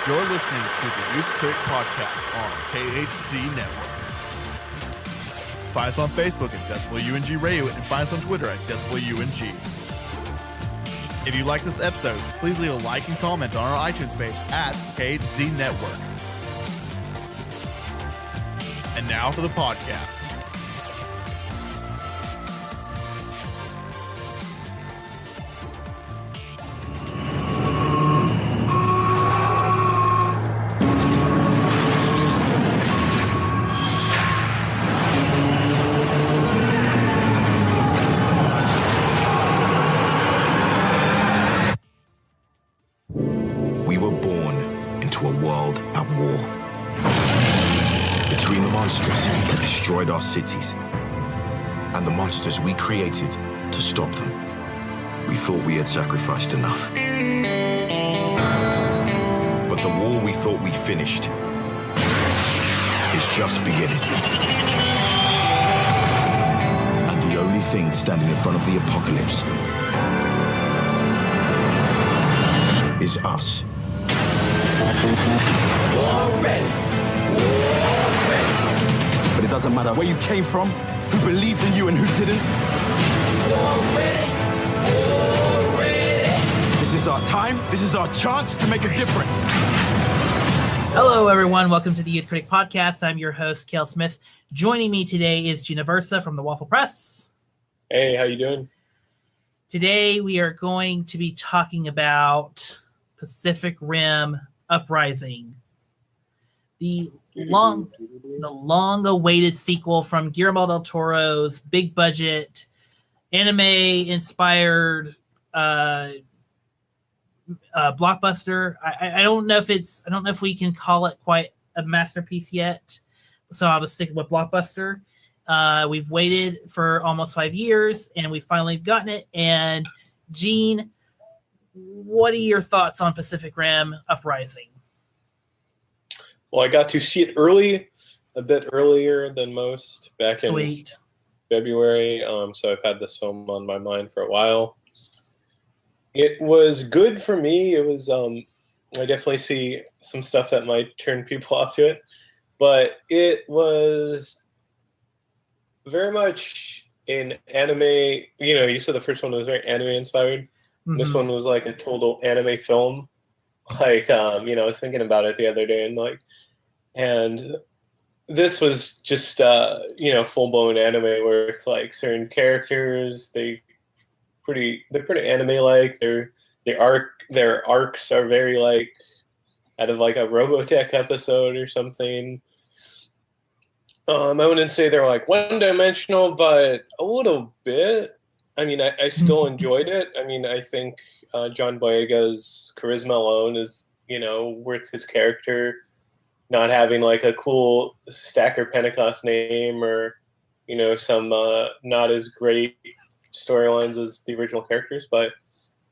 You're listening to the Youth Critic podcast on KHZ Network. Find us on Facebook at DecibelUNG Radio and find us on Twitter at DecibelUNG. If you like this episode, please leave a like and comment on our iTunes page at KHZ Network. And now for the podcast. Our cities and the monsters we created to stop them. We thought we had sacrificed enough. But the war we thought we finished is just beginning. And the only thing standing in front of the apocalypse is us. War ready. But it doesn't matter where you came from, who believed in you and who didn't. This is our time. This is our chance to make a difference. Hello, everyone. Welcome to the Youth Critic podcast. I'm your host, Cale Smith. Joining me today is Aversa from the Waffle Press. Hey, how you doing? Today, we are going to be talking about Pacific Rim Uprising. The long-awaited sequel from Guillermo del Toro's big budget, anime-inspired blockbuster. I don't know if we can call it quite a masterpiece yet, so I'll just stick with blockbuster. We've waited for almost 5 years, and we finally gotten it. And Gene, what are your thoughts on Pacific Rim Uprising? Well, I got to see it early, a bit earlier than most, back in February. So I've had this film on my mind for a while. It was good for me. It was, I definitely see some stuff that might turn people off to it, but it was very much an anime. You know, you said the first one was very anime inspired. Mm-hmm. This one was like a total anime film. Like, I was thinking about it the other day, and this was just, full-blown anime where it's like certain characters, they're pretty anime-like. Their arcs are very like out of like a Robotech episode or something. I wouldn't say they're like one-dimensional, but a little bit. I mean, I still enjoyed it. I mean, I think John Boyega's charisma alone is, worth his character not having like a cool Stacker Pentecost name or, some not as great storylines as the original characters. But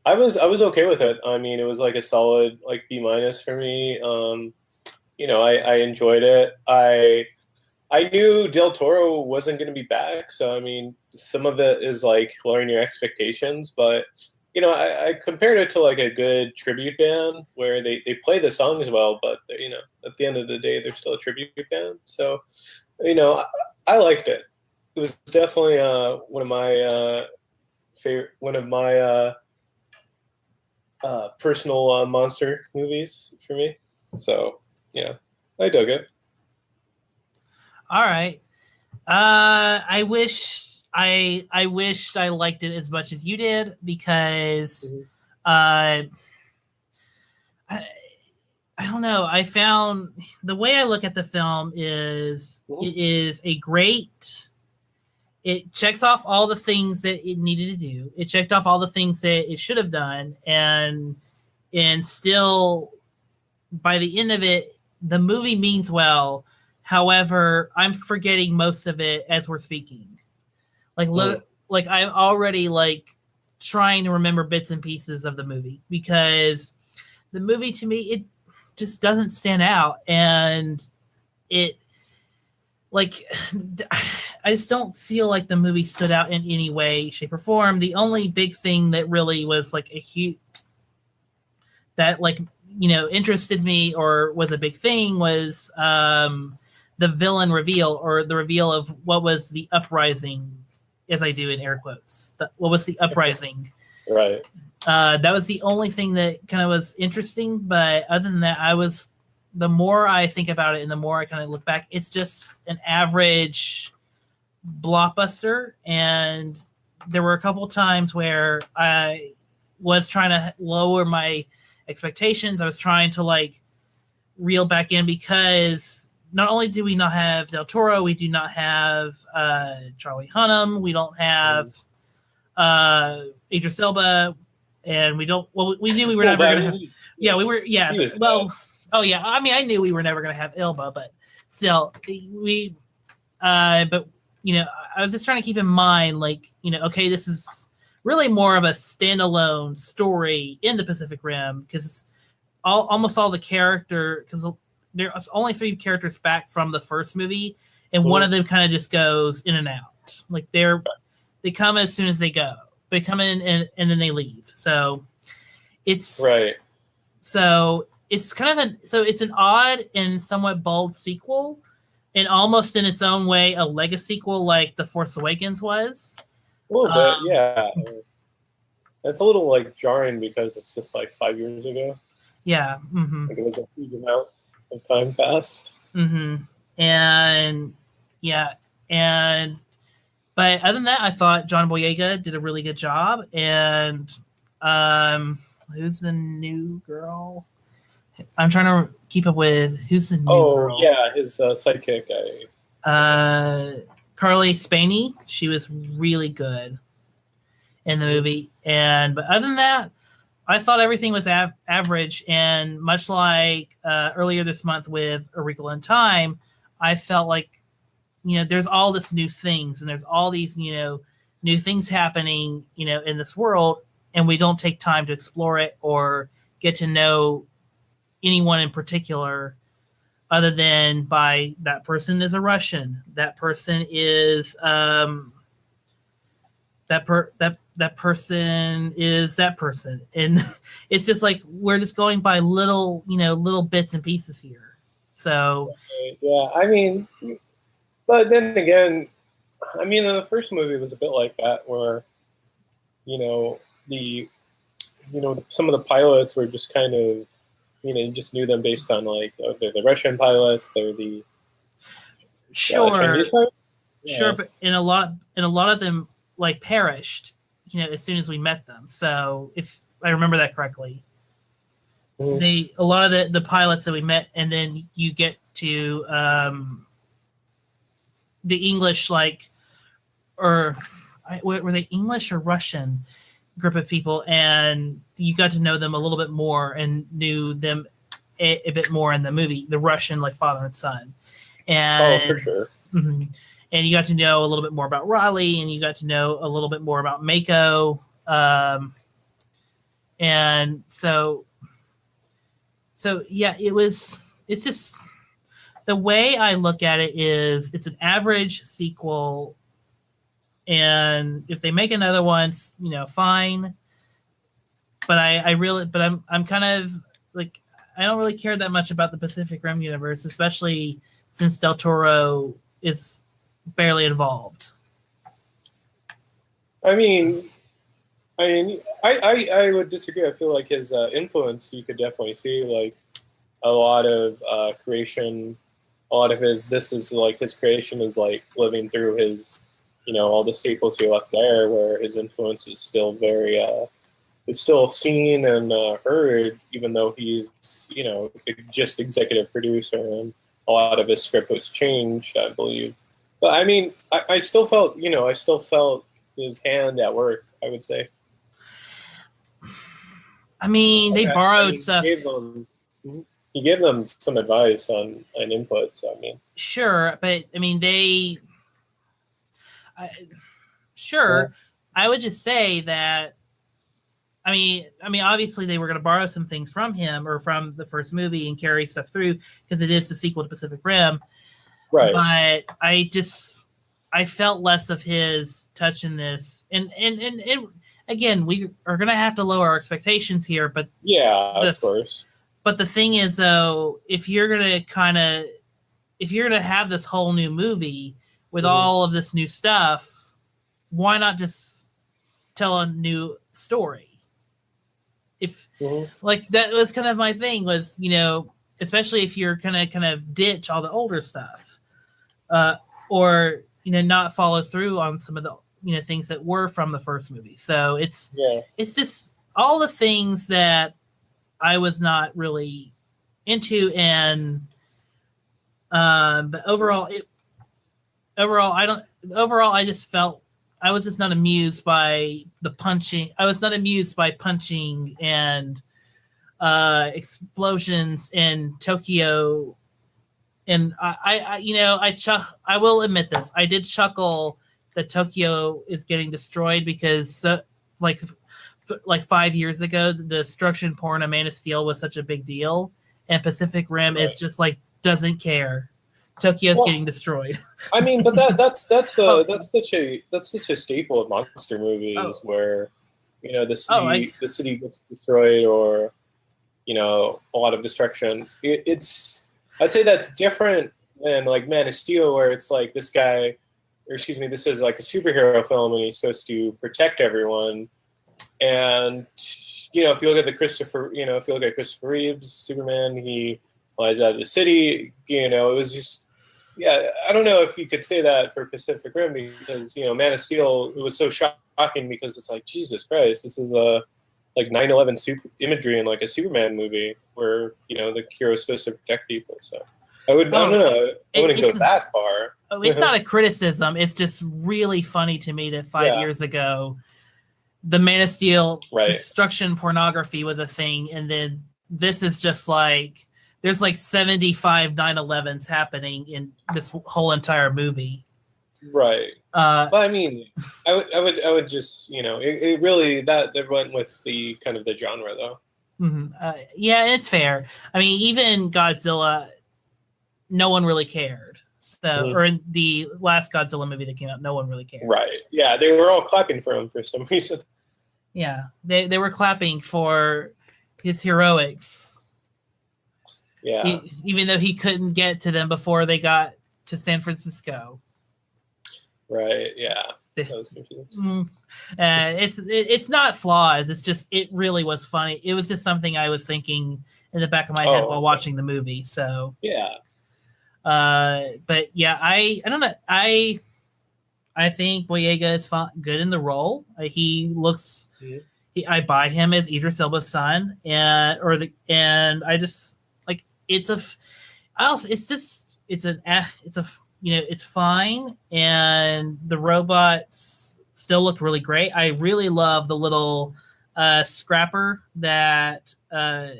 I was okay with it. I mean, it was like a solid like B- for me. I enjoyed it. I knew Del Toro wasn't going to be back, so I mean, some of it is like lowering your expectations, but I compared it to like a good tribute band where they play the songs well, but at the end of the day, they're still a tribute band. So, I liked it. It was definitely one of my personal monster movies for me. So yeah, I dug it. All right. I wished I liked it as much as you did because I don't know. I found the way I look at the film is it is it checks off all the things that it needed to do. It checked off all the things that it should have done, and still by the end of it, the movie means well. However, I'm forgetting most of it as we're speaking. Like I'm already like trying to remember bits and pieces of the movie because the movie to me, it just doesn't stand out. And it like, I just don't feel like the movie stood out in any way, shape, or form. The only big thing that really was like a huge, that like interested me or was a big thing was the villain reveal, or the reveal of what was the Uprising, as I do in air quotes. What was the Uprising? Right. That was the only thing that kind of was interesting. But other than that, the more I think about it and the more I kind of look back, it's just an average blockbuster. And there were a couple times where I was trying to lower my expectations. I was trying to like reel back in, because not only do we not have Del Toro, we do not have Charlie Hunnam, we don't have Idris Elba, and we don't. Well, we knew we were never going to have. Yeah, we were. Yeah. Well, oh yeah. I mean, I knew we were never going to have Elba, but still, we. But I was just trying to keep in mind, like, okay, this is really more of a standalone story in the Pacific Rim, because almost all the because there's only 3 characters back from the first movie, and one of them kind of just goes in and out. Like they come as soon as they go. They come in and then they leave. So it's right. So it's kind of it's an odd and somewhat bold sequel, and almost in its own way a legacy sequel, like The Force Awakens was. A little bit, yeah. It's a little like jarring because it's just like 5 years ago. Yeah. Mm-hmm. Like it was a huge amount of time passed. Mm-hmm. And yeah, but other than that, I thought John Boyega did a really good job. And who's the new girl? I'm trying to keep up with who's the new girl. Oh yeah, his sidekick. Carly Spaney. She was really good in the movie. But other than that, I thought everything was average. And much like earlier this month with A Wrinkle in Time, I felt like, there's all this new things, and there's all these, new things happening, in this world, and we don't take time to explore it or get to know anyone in particular, other than by that person is a Russian, that person is that person is that person, and it's just like we're just going by little bits and pieces here. So yeah, I mean, but then again, I mean, in the first movie it was a bit like that, where some of the pilots were just kind of, you just knew them based on like, they're the Russian pilots, they're the Chinese pilots. Yeah. Sure, but in a lot of them like perished, as soon as we met them. So if I remember that correctly, a lot of the pilots that we met, and then you get to the English, were they English or Russian group of people, and you got to know them a little bit more and knew them a bit more in the movie, the Russian, like father and son. And for sure. Mm-hmm. And you got to know a little bit more about Riley, and you got to know a little bit more about Mako. And so yeah, it's just, the way I look at it is it's an average sequel, and if they make another one, fine. But I'm kind of like, I don't really care that much about the Pacific Rim universe, especially since Del Toro is barely involved. I would disagree. I feel like his influence, you could definitely see, like a lot of creation. A lot of his creation is like living through his, all the staples he left there, where his influence is still very, is still seen and heard, even though he's, just executive producer, and a lot of his script was changed, I believe. But I mean, I still felt, his hand at work, I would say. I mean, they borrowed stuff. He gave them some advice on inputs. I mean, sure, but I mean, I would just say that. I mean, obviously they were going to borrow some things from him or from the first movie and carry stuff through, because it is the sequel to Pacific Rim. Right. But I felt less of his touch in this, and again, we are going to have to lower our expectations here. But yeah, of course. But the thing is, though, if you're gonna have this whole new movie with all of this new stuff, why not just tell a new story? If like that was kind of my thing was, especially if you're gonna kind of ditch all the older stuff, or not follow through on some of the things that were from the first movie. So it's just all the things that I was not really into, and but overall I just felt I was just not amused by the punching. I was not amused by punching and explosions in Tokyo. And I will admit this. I did chuckle that Tokyo is getting destroyed because like 5 years ago, the destruction porn of Man of Steel was such a big deal, and Pacific Rim is just like doesn't care. Tokyo's getting destroyed. I mean, but that's such a staple of monster movies where the city gets destroyed, or a lot of destruction. I'd say that's different than like Man of Steel, where it's like this guy, or excuse me, this is like a superhero film and he's supposed to protect everyone. And if you look at Christopher Reeve's Superman, he flies out of the city. It was just. Yeah, I don't know if you could say that for Pacific Rim because, Man of Steel, it was so shocking because it's like, Jesus Christ, this is like 9/11 super imagery in like a Superman movie where, the hero's supposed to protect people. So I don't know. I wouldn't go that far. It's not a criticism. It's just really funny to me that 5 years ago, the Man of Steel destruction pornography was a thing. And then this is just like, there's like 75 9/11s happening in this whole entire movie. Right. But I mean, I would just, it really, that went with the kind of the genre though. Yeah, it's fair. I mean, even Godzilla, no one really cared. So, or in the last Godzilla movie that came out, no one really cared. Right. Yeah, they were all clapping for him for some reason. Yeah, they were clapping for his heroics. Yeah. Even though he couldn't get to them before they got to San Francisco. Right. Yeah. That was confusing. It's not flaws. It's just it really was funny. It was just something I was thinking in the back of my head while watching the movie. So yeah. But yeah, I don't know. I think Boyega is good in the role. He looks. I buy him as Idris Elba's son, and I just. It's fine, and the robots still look really great. I really love the little scrapper that the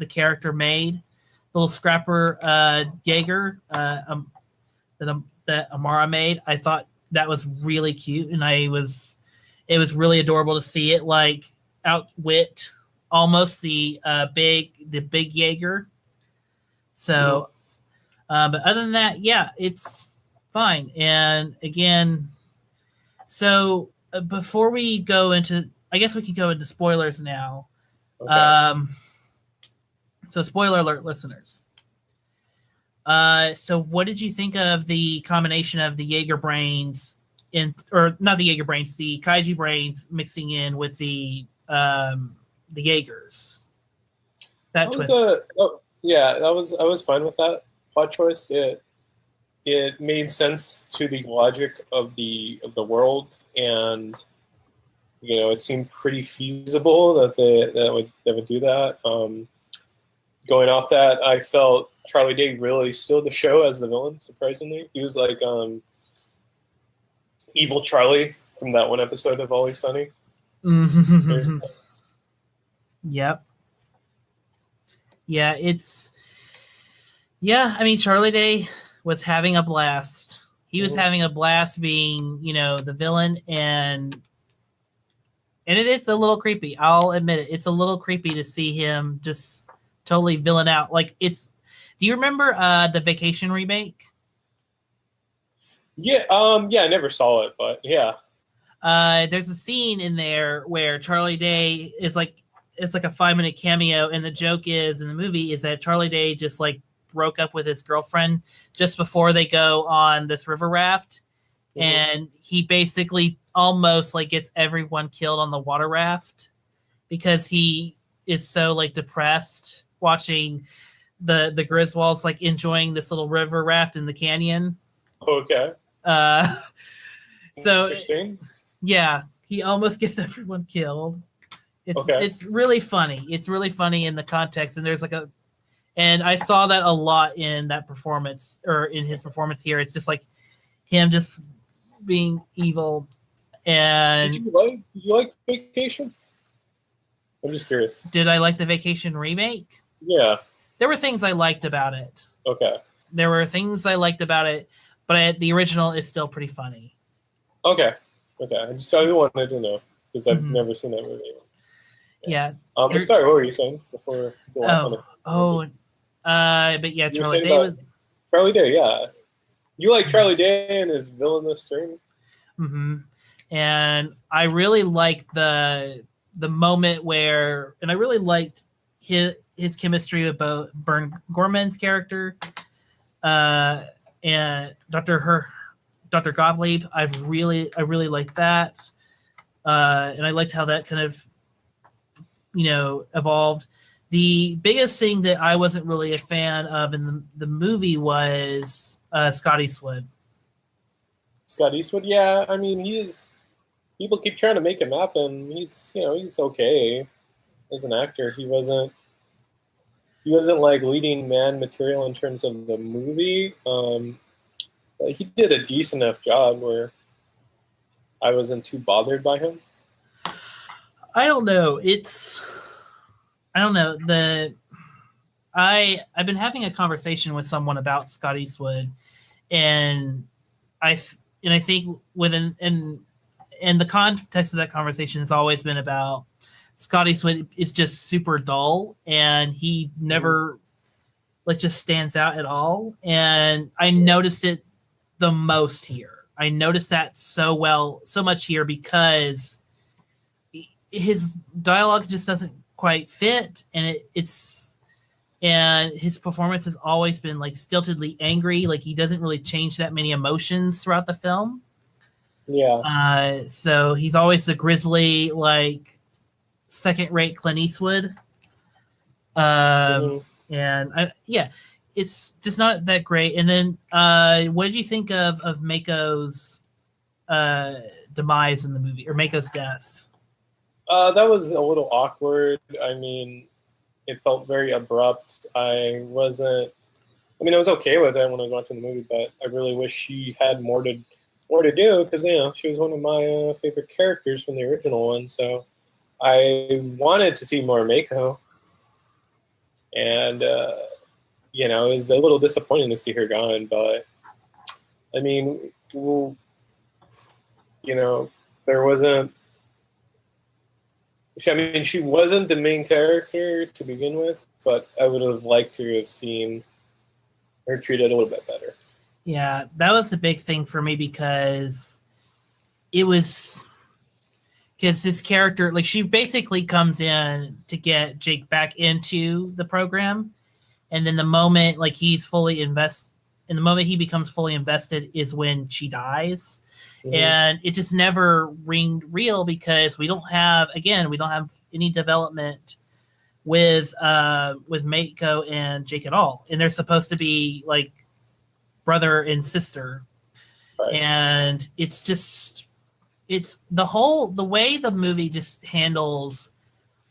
character made, the little scrapper Jaeger that Amara made. I thought that was really cute, and it was really adorable to see it like outwit almost the big Jaeger. So, but other than that, yeah, it's fine. And again, so before we go into, I guess we can go into spoilers now. Okay. So spoiler alert, listeners. So what did you think of the combination of the Jaeger brains or not the Jaeger brains, the kaiju brains mixing in with the Jaegers? That twist. I was fine with that plot choice. It made sense to the logic of the world, and it seemed pretty feasible that they would do that. Going off that, I felt Charlie Day really stole the show as the villain. Surprisingly, he was like evil Charlie from that one episode of Always Sunny. Yep. Yeah, I mean, Charlie Day was having a blast. He was having a blast being, the villain, and it is a little creepy. I'll admit it. It's a little creepy to see him just totally villain out. Like do you remember the Vacation remake? Yeah, I never saw it, but yeah. There's a scene in there where Charlie Day is like it's like a 5-minute cameo, and the joke is in the movie is that Charlie Day just like broke up with his girlfriend just before they go on this river raft, and he basically almost like gets everyone killed on the water raft because he is so like depressed watching the Griswolds like enjoying this little river raft in the canyon. Okay. So interesting. Yeah, he almost gets everyone killed. It's really funny. It's really funny in the context, and there's like and I saw that a lot in that performance, or in his performance here. It's just like him just being evil. And did you like Vacation? I'm just curious. Did I like the Vacation remake? Yeah. There were things I liked about it. Okay. There were things I liked about it, but the original is still pretty funny. Okay. I wanted to know because I've never seen that movie. Yeah. Sorry, what were you saying before? But yeah, Charlie Day Charlie Day, yeah. You like Charlie Day and his villainous turn? Mm-hmm. And I really liked the moment where, and I really liked his chemistry with both Bern Gorman's character and Dr. Gottlieb. I really liked that, and I liked how that kind of evolved. The biggest thing that I wasn't really a fan of in the movie was Scott Eastwood. Scott Eastwood, yeah. I mean, people keep trying to make him happen. He's okay as an actor. He wasn't like leading man material in terms of the movie. But he did a decent enough job where I wasn't too bothered by him. I don't know. I've been having a conversation with someone about Scott Eastwood, and I think and the context of that conversation has always been about Scott Eastwood is just super dull, and he never just stands out at all. And I noticed it the most here. I noticed that so much here because his dialogue just doesn't quite fit, and and his performance has always been like stiltedly angry. Like he doesn't really change that many emotions throughout the film. Yeah. So he's always the grisly, like second-rate Clint Eastwood. And it's just not that great. And then, what did you think of Mako's demise in the movie, or Mako's death? That was a little awkward. I mean, it felt very abrupt. I was okay with it when I was watching the movie, but I really wish she had more to do because she was one of my favorite characters from the original one. So I wanted to see more Mako, and it was a little disappointing to see her gone. But I mean, there wasn't. She wasn't the main character to begin with, but I would have liked to have seen her treated a little bit better. Yeah, that was the big thing for me because this character, like, she basically comes in to get Jake back into the program, and then the moment he becomes fully invested is when she dies. Mm-hmm. And it just never ringed real because we don't have any development with Mako and Jake at all, and they're supposed to be like brother and sister, right. And it's the way the movie just handles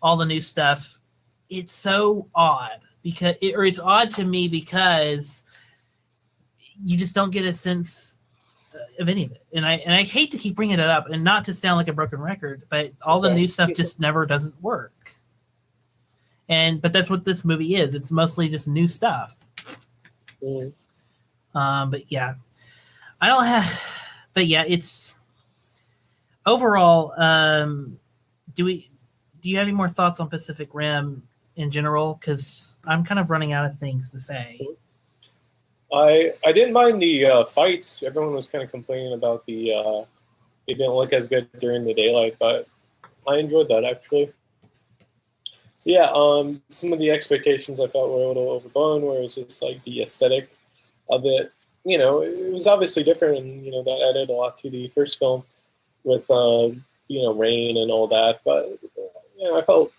all the new stuff. It's so odd it's odd to me because you just don't get a sense of any of it, and I hate to keep bringing it up, and not to sound like a broken record, but all the new stuff just never doesn't work. But that's what this movie is. It's mostly just new stuff. Mm. But yeah, it's overall. Do you have any more thoughts on Pacific Rim in general? Because I'm kind of running out of things to say. I didn't mind the fights. Everyone was kind of complaining about it didn't look as good during the daylight, but I enjoyed that actually. So yeah, some of the expectations I felt were a little overblown, where it's just like the aesthetic of it. It was obviously different, and that added a lot to the first film with rain and all that. But I felt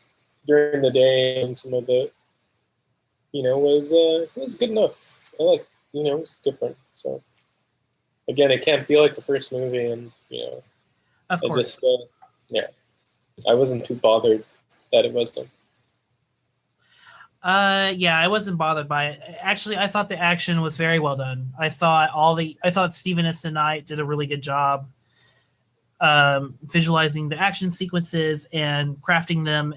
during the day and some of it, was good enough. I like, it was different. So again, it can't be like the first movie, and of course, I wasn't too bothered that it was done. I wasn't bothered by it. Actually, I thought the action was very well done. I thought Stephen S. Knight did a really good job visualizing the action sequences and crafting them,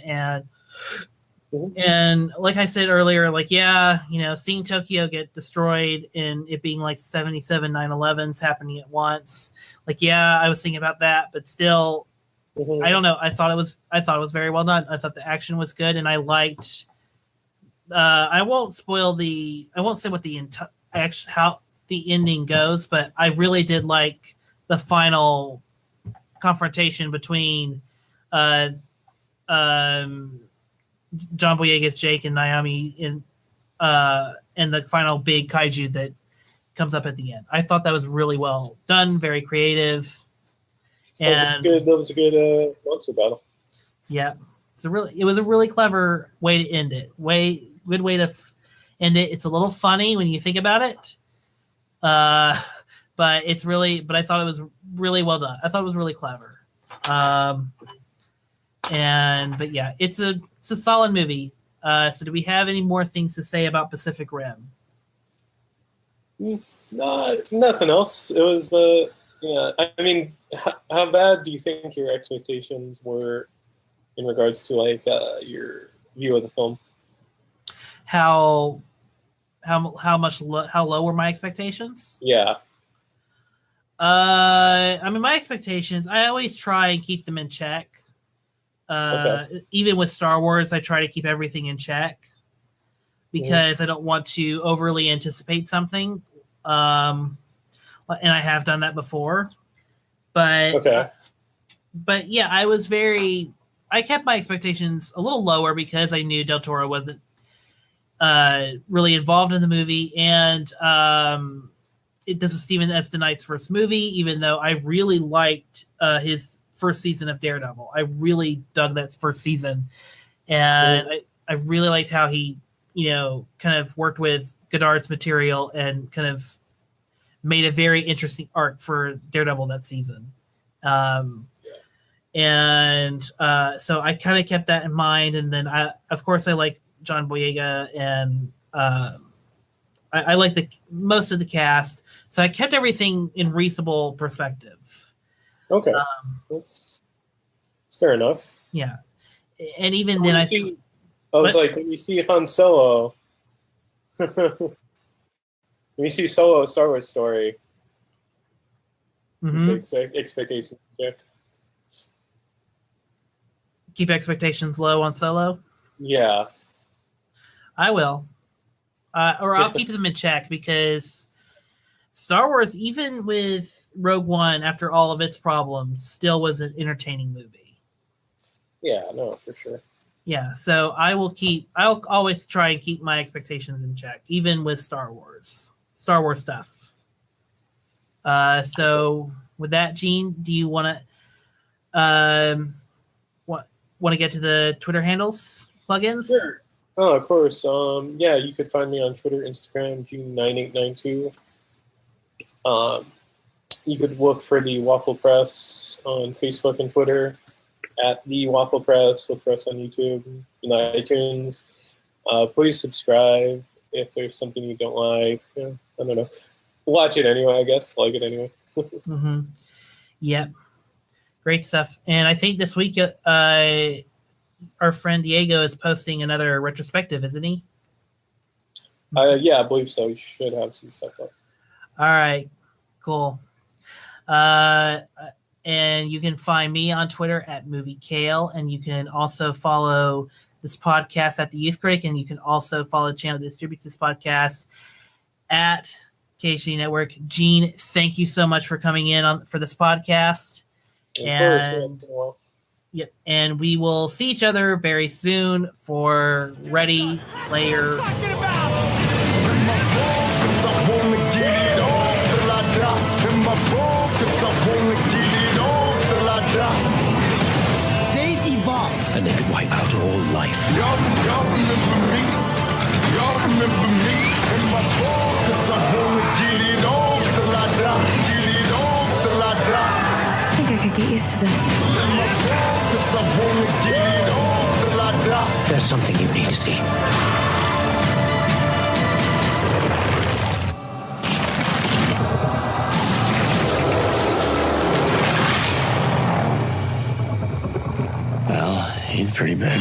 and like I said earlier, seeing Tokyo get destroyed and it being like 77 9/11s happening at once. I was thinking about that, but still, I don't know. I thought it was very well done. I thought the action was good, and I liked. I won't say what how the ending goes, but I really did like the final confrontation between John Boyega's Jake and Naomi in the final big kaiju that comes up at the end. I thought that was really well done, very creative. And that was a good monster battle. Yeah. It was a really clever way to end it. Good way to end it. It's a little funny when you think about it. But I thought it was really well done. I thought it was really clever. It's a solid movie. So do we have any more things to say about Pacific Rim? No, nothing else. It was I mean, how bad do you think your expectations were in regards to your view of the film? How low were my expectations? Yeah. My expectations, I always try and keep them in check. Okay. Even with Star Wars, I try to keep everything in check because I don't want to overly anticipate something. And I have done that before. But I kept my expectations a little lower because I knew Del Toro wasn't really involved in the movie, and this was Stephen S. Knight's first movie, even though I really liked his first season of Daredevil. I really dug that first season, and I really liked how he, kind of worked with Goddard's material and kind of made a very interesting arc for Daredevil that season. So I kind of kept that in mind, and then I like John Boyega, and I like most of the cast, so I kept everything in reasonable perspective. Okay, that's fair enough. Yeah, and even when you see Han Solo, when you see Solo, Star Wars story, expectations. Yeah. Keep expectations low on Solo. Yeah. I will. Or I'll keep them in check, because Star Wars, even with Rogue One, after all of its problems, still was an entertaining movie. Yeah, no, for sure. Yeah, so I'll always try and keep my expectations in check, even with Star Wars stuff. So with that, Gene, do you want to get to the Twitter handles, plugins? Sure. Oh, of course. You could find me on Twitter, Instagram, Gene9892. You could look for the Waffle Press on Facebook and Twitter, at the Waffle Press. Look for us on YouTube and iTunes. Please subscribe if there's something you don't like. I don't know. Watch it anyway, I guess. Like it anyway. Mm-hmm. Yep. Great stuff. And I think this week, our friend Diego is posting another retrospective, isn't he? Yeah, I believe so. You should have some stuff up. All right, cool. And you can find me on Twitter at MovieKale, and you can also follow this podcast at the Youth Critic, and you can also follow the channel that distributes this podcast at KHC Network. Gene, thank you so much for coming in for this podcast. Yep. And we will see each other very soon for Ready Player. They've evolved. And they could wipe out all life. Y'all remember me? Y'all remember me? In my ball, 'cause I wanna get it on till I die. Get it on till I die. I think I could get used to this. In my ball, 'cause I wanna get it on till I die. There's something you need to see. Well, he's pretty big.